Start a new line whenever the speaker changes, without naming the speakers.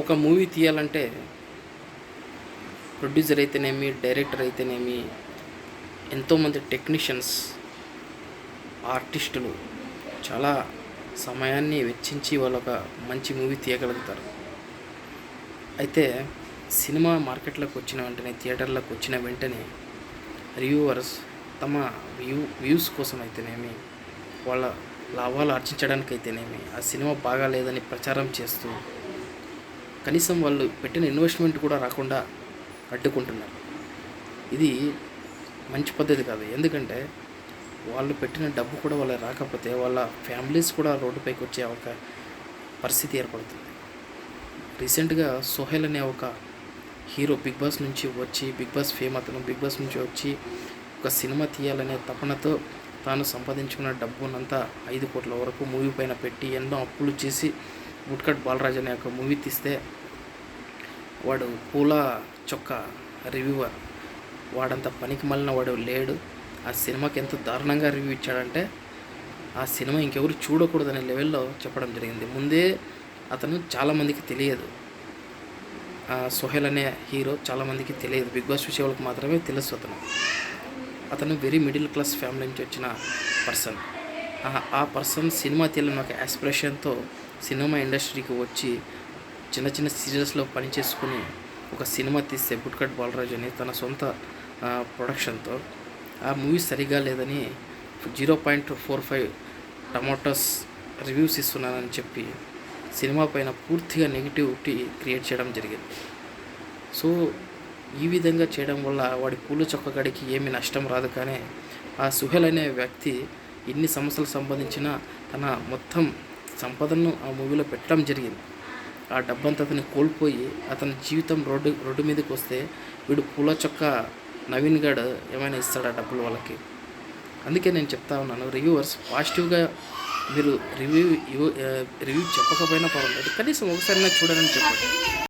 ఒక మూవీ తీయాలంటే ప్రొడ్యూసర్ అయితేనేమి, డైరెక్టర్ అయితేనేమి, ఎంతోమంది టెక్నీషియన్స్, ఆర్టిస్టులు చాలా సమయాన్ని వెచ్చించి వాళ్ళు ఒక మంచి మూవీ తీయగలుగుతారు. అయితే సినిమా మార్కెట్లోకి వచ్చిన వెంటనే, థియేటర్లోకి వచ్చిన వెంటనే రివ్యూవర్స్ తమ వ్యూస్ కోసం అయితేనేమి, వాళ్ళ లాభాలు ఆర్జించడానికైతేనేమి ఆ సినిమా బాగాలేదని ప్రచారం చేస్తూ కనీసం వాళ్ళు పెట్టిన ఇన్వెస్ట్మెంట్ కూడా రాకుండా అడ్డుకుంటున్నారు. ఇది మంచి పద్ధతి కాదు. ఎందుకంటే వాళ్ళు పెట్టిన డబ్బు కూడా వాళ్ళకి రాకపోతే వాళ్ళ ఫ్యామిలీస్ కూడా రోడ్డుపైకి వచ్చే ఒక పరిస్థితి ఏర్పడుతుంది. రీసెంట్గా సోహెల్ అనే ఒక హీరో బిగ్ బాస్ నుంచి వచ్చి, బిగ్ బాస్ ఫేమ్ అతను బిగ్ బాస్ నుంచి వచ్చి ఒక సినిమా తీయాలనే తపనతో తాను సంపాదించుకున్న డబ్బునంతా 5 కోట్ల వరకు మూవీ పైన పెట్టి ఎన్నో అప్పులు చేసి బుట్కట్ బాలరాజ్ అనే ఒక మూవీ తీస్తే వాడు పూల చొక్క రివ్యూవర్, వాడంత పనికి మాలిన వాడు లేడు. ఆ సినిమాకి ఎంత దారుణంగా రివ్యూ ఇచ్చాడంటే ఆ సినిమా ఇంకెవరు చూడకూడదనే లెవెల్లో చెప్పడం జరిగింది. ముందే అతను చాలామందికి తెలియదు, సోహెల్ అనే హీరో చాలామందికి తెలియదు, బిగ్ బాస్ చూసే వాళ్ళకి మాత్రమే తెలుసు. అతను వెరీ మిడిల్ క్లాస్ ఫ్యామిలీ నుంచి వచ్చిన పర్సన్. ఆ పర్సన్ సినిమా తీయాలని ఒక యాస్పిరేషన్తో సినిమా ఇండస్ట్రీకి వచ్చి చిన్న చిన్న సీరియల్స్లో పనిచేసుకుని ఒక సినిమా తీస్తే బుట్కట్ బాలరాజ్ అని తన సొంత ప్రొడక్షన్తో ఆ మూవీ సరిగా లేదని 0.45 టమాటోస్ రివ్యూస్ ఇస్తున్నానని చెప్పి సినిమా పైన పూర్తిగా నెగిటివిటీ క్రియేట్ చేయడం జరిగింది. సో ఈ విధంగా చేయడం వల్ల వాడి పూల చొక్కగాడికి ఏమీ నష్టం రాదు. కానీ ఆ సుహెల్ అనే వ్యక్తి ఎన్ని సమస్యలు సంపాదించినా తన మొత్తం సంపదను ఆ మూవీలో పెట్టడం జరిగింది. ఆ డబ్బంతా అతన్ని కోల్పోయి అతని జీవితం రోడ్డు మీదకి వస్తే వీడు పూల చొక్క నవీన్ గడ్ ఏమైనా ఇస్తాడు ఆ డబ్బులు వాళ్ళకి. అందుకే నేను చెప్తా ఉన్నాను, రివ్యూవర్స్ పాజిటివ్గా మీరు రివ్యూ చెప్పకపోయినా పర్వాలేదు, కనీసం ఒకసారి చూడాలని చెప్పండి.